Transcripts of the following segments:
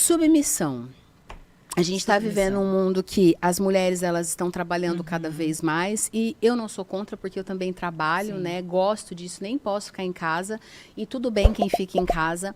Submissão. A gente está vivendo um mundo que as mulheres elas estão trabalhando cada vez mais e eu não sou contra porque eu também trabalho, né? Gosto disso, nem posso ficar em casa e tudo bem quem fica em casa.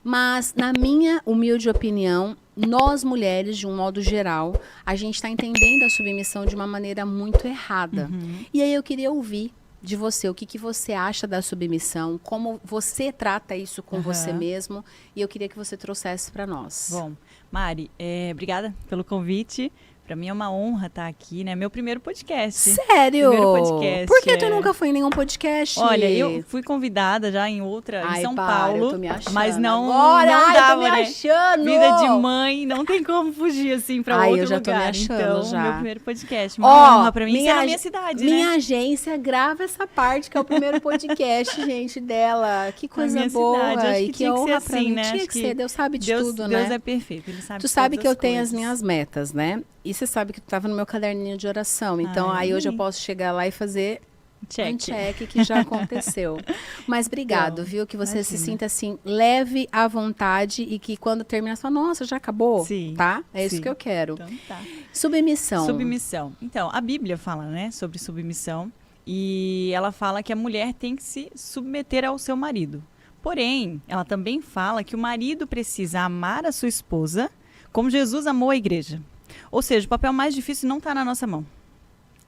Mas na minha humilde opinião, nós mulheres, de um modo geral, a gente está entendendo a submissão de uma maneira muito errada. E aí eu queria ouvir de você, o que, que você acha da submissão, como você trata isso com você mesmo, e eu queria que você trouxesse para nós. Bom, Mari, obrigada pelo convite. Para mim é uma honra estar aqui, né? Meu primeiro podcast. Sério? Primeiro podcast. Por que tu nunca foi em nenhum podcast? Olha, eu fui convidada já em outra, em São Paulo. Eu tô me achando mas não, agora, não dava, tô me né? achando. Vida de mãe, não tem como fugir assim para outro eu já lugar. Tô me achando, então, já. meu primeiro podcast. Uma honra para mim ser na minha cidade, minha né? agência grava essa parte, que é o primeiro podcast, gente, dela. Que coisa boa. Cidade. Acho e que que tinha que honra ser pra assim, mim. né? Tinha que ser, Deus sabe de tudo, né? Deus é perfeito, ele sabe Tu de sabe todas que eu as tenho as coisas. minhas metas, né? E você sabe que tu tava no meu caderninho de oração. Então, aí hoje eu posso chegar lá e fazer um check que já aconteceu. Mas obrigado, Então, viu? Que você imagina. se sinta assim, leve à vontade e que quando terminar, você fala, nossa, já acabou? Sim, Tá? É isso sim. que eu quero. Então, tá. Submissão. Submissão. Então, a Bíblia fala, né, sobre submissão. E ela fala que a mulher tem que se submeter ao seu marido. Porém, ela também fala que o marido precisa amar a sua esposa como Jesus amou a igreja. Ou seja, o papel mais difícil não está na nossa mão.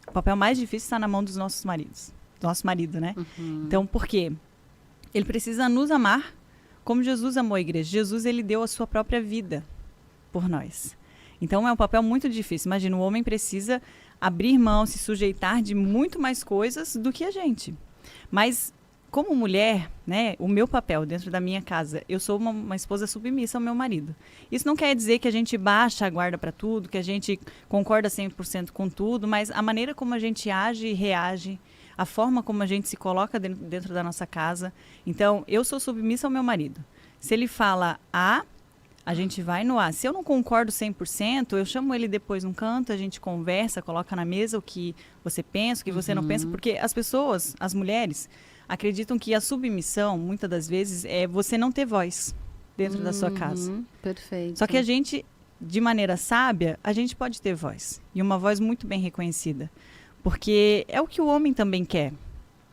O papel mais difícil está na mão dos nossos maridos. Do nosso marido, né? Então, por quê? Ele precisa nos amar como Jesus amou a igreja. Jesus, ele deu a sua própria vida por nós. Então, é um papel muito difícil. Imagina, o homem precisa abrir mão, se sujeitar de muito mais coisas do que a gente. Mas, como mulher, né, o meu papel dentro da minha casa, eu sou uma esposa submissa ao meu marido. Isso não quer dizer que a gente baixa a guarda para tudo, que a gente concorda 100% com tudo, mas a maneira como a gente age e reage, a forma como a gente se coloca dentro da nossa casa. Então, eu sou submissa ao meu marido. Se ele fala A, a gente vai no A. Se eu não concordo 100%, eu chamo ele depois num canto, a gente conversa, coloca na mesa o que você pensa, o que você não pensa, porque as pessoas, as mulheres, acreditam que a submissão, muitas das vezes, é você não ter voz dentro da sua casa. Perfeito. Só que a gente, de maneira sábia, a gente pode ter voz. E uma voz muito bem reconhecida. Porque é o que o homem também quer.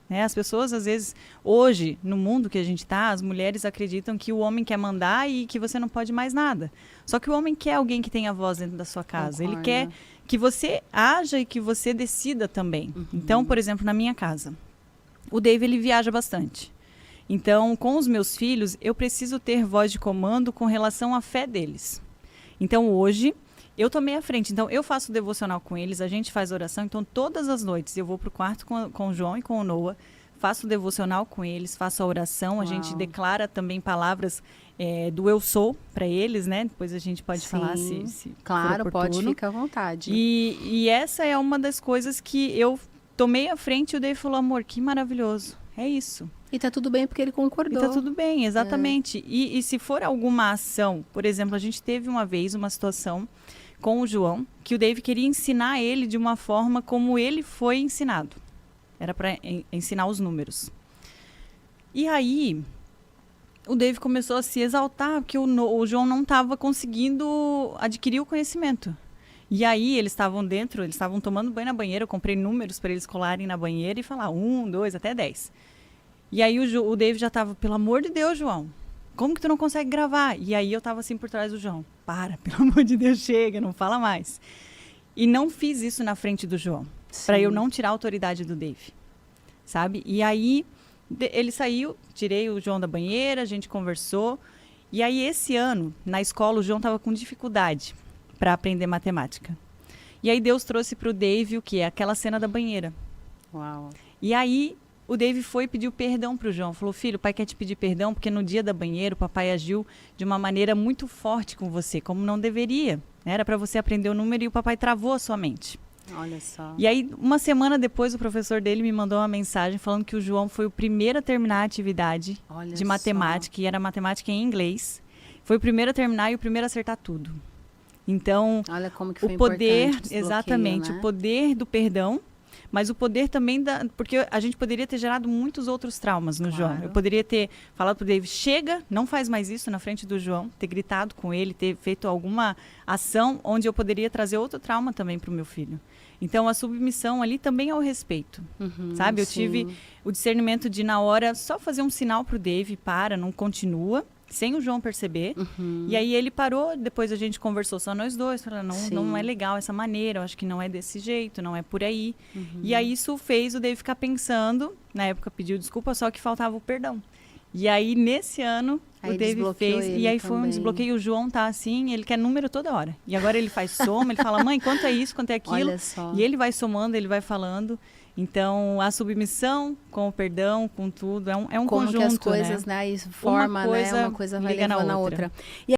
Né? As pessoas, às vezes, hoje, no mundo que a gente está, as mulheres acreditam que o homem quer mandar e que você não pode mais nada. Só que o homem quer alguém que tenha voz dentro da sua casa. Concordo. Ele quer que você haja e que você decida também. Então, por exemplo, na minha casa, o Dave, ele viaja bastante. Então, com os meus filhos, eu preciso ter voz de comando com relação à fé deles. Então, hoje, eu tomei a frente. Então, eu faço devocional com eles, a gente faz oração. Então, todas as noites, eu vou para o quarto com o João e com o Noah, faço devocional com eles, faço a oração. A gente declara também palavras do eu sou para eles, né? Depois a gente pode falar se claro, for pode, oportuno. fica à vontade. E essa é uma das coisas que eu tomei a frente e o Dave falou, amor, que maravilhoso. É isso. E tá tudo bem porque ele concordou. E tá tudo bem, exatamente. E se for alguma ação, por exemplo, a gente teve uma vez uma situação com o João, que o Dave queria ensinar ele de uma forma como ele foi ensinado. Era para ensinar os números. E aí, o Dave começou a se exaltar, porque o João não estava conseguindo adquirir o conhecimento. E aí, eles estavam tomando banho na banheira, eu comprei números para eles colarem na banheira e falar 1, 2, até 10. E aí, o Dave já estava, pelo amor de Deus, João, como que tu não consegue gravar? E aí, eu estava assim por trás do João, pelo amor de Deus, chega, não fala mais. E não fiz isso na frente do João, para eu não tirar a autoridade do Dave, sabe? E aí, ele saiu, tirei o João da banheira, a gente conversou. E aí, esse ano, na escola, o João estava com dificuldade para aprender matemática. E aí, Deus trouxe para o Dave o que? Aquela cena da banheira. Uau. E aí, o Dave foi e pediu perdão para o João. Falou, filho, o pai quer te pedir perdão porque no dia da banheira o papai agiu de uma maneira muito forte com você, como não deveria. Era para você aprender o número e o papai travou a sua mente. Olha só. E aí, uma semana depois, o professor dele me mandou uma mensagem falando que o João foi o primeiro a terminar a atividade de matemática, e era matemática em inglês. Foi o primeiro a terminar e o primeiro a acertar tudo. Então, olha como que foi o poder, importante esse exatamente, bloqueio, né? o poder do perdão. Mas o poder também porque a gente poderia ter gerado muitos outros traumas no Claro. João. Eu poderia ter falado pro David, chega, não faz mais isso na frente do João, ter gritado com ele, ter feito alguma ação onde eu poderia trazer outro trauma também pro meu filho. Então, a submissão ali também é o respeito, sabe? Eu tive o discernimento de, na hora, só fazer um sinal pro David, não continua, sem o João perceber. E aí ele parou, depois a gente conversou só nós dois, falando, não é legal essa maneira, eu acho que não é desse jeito, não é por aí. E aí isso fez o David ficar pensando, na época pediu desculpa, só que faltava o perdão. E aí, nesse ano, aí o David fez, e aí foi um desbloqueio. O João tá assim, ele quer número toda hora. E agora ele faz soma, ele fala, mãe, quanto é isso, quanto é aquilo? Olha só. E ele vai somando, ele vai falando. Então, a submissão com o perdão, com tudo, é um como conjunto, que as coisas, né, isso forma, uma coisa, né, uma coisa vai levando a outra. E